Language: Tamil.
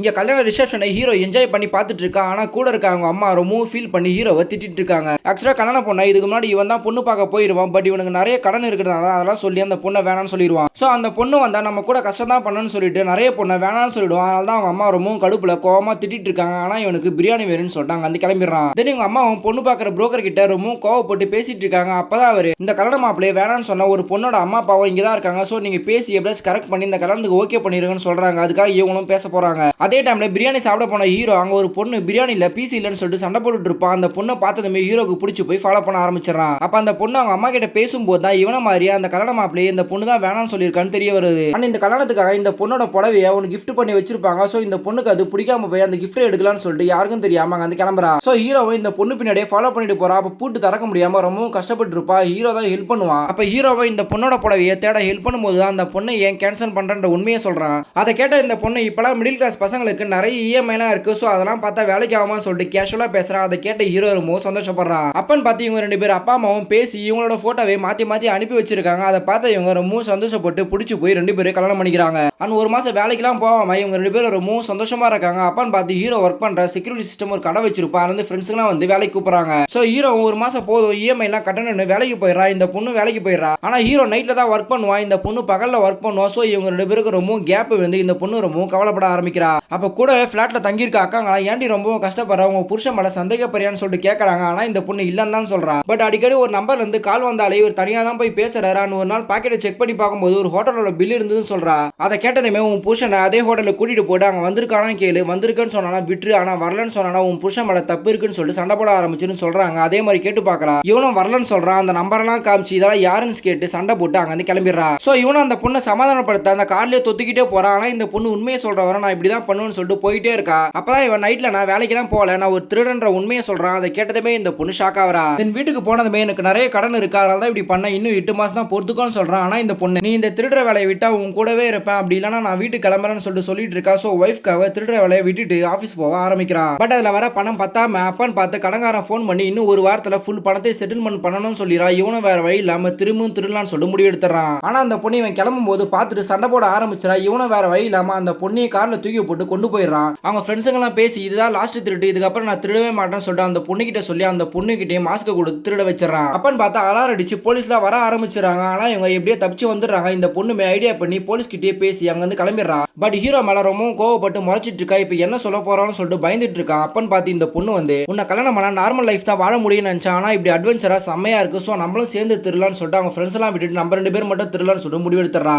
இங்க கல்யாண ரிசப்ஷனை ஹீரோ என்ஜாய் பண்ணி பார்த்துட்டு இருக்கான். ஆனா கூட இருக்க அவங்க அம்மா ரொம்பவும் ஃபீல் பண்ணி ஹீரோவை திட்டிட்டு இருக்காங்க. ஆக்சுவலா கல்யாண பொண்ணை இதுக்கு முன்னாடி இவன் தான் பொண்ணு பார்க்க போயிருவான். பட் இவனுக்கு நிறைய கடன் இருக்கிறதுனால அதெல்லாம் சொல்லி அந்த பொண்ணை வேணாம்னு சொல்லிடுவான். ஸோ அந்த பொண்ணு வந்தா நம்ம கூட கஷ்டம் தான் பண்ணணும்னு சொல்லிட்டு நிறைய பொண்ணை வேணாம்னு சொல்லிடுவான். அதனால தான் அவங்க அம்மா ரொம்பவும் கடுப்புல கோவமா திட்டிட்டு இருக்காங்க. ஆனா இவனுக்கு பிரியாணி வேணும்னு சொல்லிட்டாங்க. அந்த கிளம்பிடுறான். தென் இவங்க அம்மாவும் பொண்ணு பார்க்குற புரோக்கர் கிட்ட ரொம்பவும் கோவப்பட்டு பேசிட்டு இருக்காங்க. அப்பதான் அவரு இந்த கல்யாண மாப்பிள்ளைய வேணாம்னு சொன்ன ஒரு பொண்ணோட அம்மா அப்பாவும் இங்க தான் இருக்காங்க. ஸோ நீங்க பேசி எப்படியாச்சும் கரெக்ட் பண்ணி இந்த கல்யாணத்துக்கு ஓகே பண்ணிருங்கன்னு சொல்றாங்க. அதுக்காக இவங்களும் பேச போறாங்க. அதே டைம்ல பிரியாணி சாப்பிட போன ஹீரோ அங்க ஒரு பொண்ணு பிரியாணி இல்ல பீஸ் இல்லன்னு சொல்லிட்டு சண்டை போட்டுட்டு இருப்பான். அந்த பொண்ணை பார்த்ததுமே ஹீரோக்கு பிடிச்சி போய் ஃபாலோ பண்ண ஆரம்பிச்சிடறான். அப்ப அந்த பொண்ணு அவங்க அம்மா கிட்ட பேசும்போது தான் இவன மாதிரியே அந்த கல்யாண மாப்பிள்ளையே இந்த பொண்ணு தான் வேணாம்னு சொல்லியிருக்கான்னு தெரிய வருது. ஆனா இந்த கல்யாணத்துக்காக இந்த பொண்ணோட புடவையை அவனுக்கு கிஃப்ட் பண்ணி வச்சிருப்பாங்க. ஸோ இந்த பொண்ணுக்கு அது பிடிக்காம போய் அந்த கிஃப்ட் எடுக்கலாம்னு சொல்லிட்டு யாருக்கும் தெரியாம அங்க வந்து கிளம்புறா. ஸோ ஹீரோவை இந்த பொண்ணு பின்னாடியே ஃபாலோ பண்ணிட்டு போறா. அப்ப பூட்டு திறக்க முடியாம ரொம்பவும் கஷ்டப்பட்டு இருப்பா. ஹீரோ தான் ஹெல்ப் பண்ணுவான். அப்ப ஹீரோவை இந்த பொண்ணோட புடவையை தேட ஹெல்ப் பண்ணும்போது தான் அந்த பொண்ணை ஏன் கேன்சல் பண்றன்ற உண்மையை சொல்றான். அதை கேட்ட இந்த பொண்ணு இப்பெல்லாம் மிடில் கிளாஸ் பசங்களுக்கு நிறைய இஎம்ஐலாம் இருக்கு. ஸோ அதெல்லாம் பார்த்தா வேலைக்கு ஆகாம சொல்லிட்டு கேஷுவலா பேசுறான். அதை கேட்ட ஹீரோ ரொம்ப சந்தோஷப்படுறான். அப்பன்னு பார்த்து இவங்க ரெண்டு பேரும் அப்பா அம்மாவும் பேசி இவங்களோட போட்டோவை மாத்தி மாத்தி அனுப்பி வச்சிருக்காங்க. அதை பார்த்த இவங்க ரொம்ப சந்தோஷப்பட்டு பிடிச்சி போய் ரெண்டு பேரும் கல்யாணம் பண்ணிக்கிறாங்க. அண்ட் ஒரு மாசம் வேலைக்கெல்லாம் போகாம இவங்க ரெண்டு பேரும் ரொம்ப சந்தோஷமா இருக்காங்க. அப்பன்னு பார்த்து ஹீரோ ஒர்க் பண்ற செக்யூரிட்டி சிஸ்டம் ஒரு கடை வச்சிருப்பா. அது ஃப்ரெண்ட்ஸ்லாம் வந்து வேலைக்கு கூப்பிடுறாங்க. ஸோ ஹீரோ ஒரு மாசம் போதும் இஎம்ஐ எல்லாம் கட்டணும்னு வேலைக்கு போயிடறா. இந்த பொண்ணு வேலைக்கு போயிடறா. ஆனா ஹீரோ நைட்ல தான் ஒர்க் பண்ணுவான். இந்த பொண்ணு பகல்ல ஒர்க் பண்ணுவா. ஸோ இவங்க ரெண்டு பேருக்கு ரொம்ப கேப் வந்து இந்த பொண்ணு ரொம்ப கவலைப்பட ஆரம்பிக்கிறா. அப்ப கூட பிளாட்ல தங்கியிருக்க அக்காங்களா ஏன்டி ரொம்ப கஷ்டப்படுற உங்க புருஷன் மேல சந்தேகப்படுறியான்னு சொல்லிட்டு கேட்கறாங்க. ஆனா இந்த பொண்ணு இல்லன்னு தான் சொல்றா. பட் அடிக்கடி ஒரு நம்பர்ல இருந்து கால் வந்தாலே இவர் தனியா தான் போய் பேசுறாரு. ஒரு நாள் பாக்கெட்டை செக் பண்ணி பார்க்கும்போது ஒரு ஹோட்டலோட பில் இருந்ததுன்னு சொல்றா. அதை கேட்டதுமே உன் புருஷனை அதே ஹோட்டலுக்கு கூட்டிட்டு போயிட்டு அங்க வந்திருக்கானா கேளு. வந்திருக்குன்னு சொன்னா விட்டுரு. ஆனா வரலன்னு சொன்னா உன் புருஷன் மேல தப்பு இருக்குன்னு சொல்லிட்டு சண்டை போட ஆரம்பிச்சுன்னு சொல்றாங்க. அதே மாதிரி கேட்டு பாக்குறா. இவனும் வரலன்னு சொல்றான். அந்த நம்பர் எல்லாம் காமிச்சு இதெல்லாம் யாருன்னு கேட்டு சண்டை போட்டு அங்க வந்து கிளம்பிடுறா. சோ இவனும் அந்த பொண்ணை சமாதானப்படுத்த அந்த கார்லயே தொத்திக்கிட்டே போறான். ஆனா இந்த பொண்ணு உண்மையை சொல்ற வர நான் இப்படிதான் பண்ணுவேன்னு சொல்லிட்டு போயிட்டே இருக்கா. அப்பதான் இவன் நைட்ல நான் வேலைக்கெல்லாம் போல நான் ஒரு திருடன்ற உண்மையை சொல்றான். அதை கேட்டதுமே இந்த பொண்ணு ஷாக் ஆவறா. என் வீட்டுக்கு போனதுமே எனக்கு நிறைய கடன் இருக்கு. அதனால தான் இப்படி பண்ண. இன்னும் 8 மாசம் தான் பொறுத்துக்கோன்னு சொல்றான். ஆனா இந்த பொண்ணு நீ இந்த திருடுற வேலையை விட்டா உன் கூடவே இருப்பேன். அப்படி இல்லைன்னா நான் வீட்டுக்கு கிளம்புறேன்னு சொல்லிட்டு இருக்கா. சோ ஒய்ஃப்காக திருடுற வேலையை விட்டுட்டு ஆபீஸ் போக ஆரம்பிக்கிறான். பட் அதுல வர பணம் பத்தாம அப்பன்னு பார்த்து கடங்காரன் போன் பண்ணி இன்னும் ஒரு வாரத்துல ஃபுல் பணத்தை செட்டில்மெண்ட் பண்ணணும்னு சொல்லிடுறா. இவனும் வேற வழி இல்லாம திரும்பவும் திருடலான்னு சொல்லி முடிவு எடுத்துறான். ஆனா அந்த பொண்ணு இவன் கிளம்பும் போது பார்த்துட்டு சண்டை போட ஆரம்பிச்சிடா. இவனும் வேற வழி இல்லாம அந்த பொண்ணையை கார்ல தூக்கி போட்டு கொண்டு போயிடுறான். அவங்க ஃப்ரெண்ட்ஸுங்க எல்லாம் பேசி இதுதான் லாஸ்ட் திருட்டு, இதுக்கப்புறம் நான் திருடவே மாட்டேன்னு சொல்லிட்டு அந்த பொண்ணு கிட்ட சொல்லி அந்த பொண்ணு கிட்டே மாஸ்க் கொடுத்து திருட வச்சிடறான். அப்பன்னு பார்த்தா அலாரம் அடிச்சு போலீஸ்லாம் வர ஆரம்பிச்சிடறாங்க. ஆனா இவங்க எப்படியே தப்பிச்சு வந்துடுறாங்க. இந்த பொண்ணு ஐடியா பண்ணி போலீஸ் கிட்டே பேசி அங்க வந்து கிளம்பிடுறா. பட் ஹீரோ மேல ரொம்ப கோவப்பட்டு முறைச்சிட்டு இருக்கா. இப்ப என்ன சொல்ல போறான்னு சொல்லிட்டு பயந்துட்டு இருக்கா. அப்பன்னு பார்த்து இந்த பொண்ணு வந்து உன்னை கல்யாணம் பண்ணா நார்மல் லைஃப் தான் வாழ முடியும்னு நினைச்சா. ஆனா இப்படி அட்வென்ச்சரா செம்மையா இருக்கு. சோ நம்மளும் சேர்ந்து திருடலான்னு சொல்லிட்டு அவங்க ஃப்ரெண்ட்ஸ் எல்லாம் விட்டுட்டு நம்ம ரெண்டு பேர் மட்டும் திருடலான்னு சொல்லிட்டு முடிவெடுத்துறா.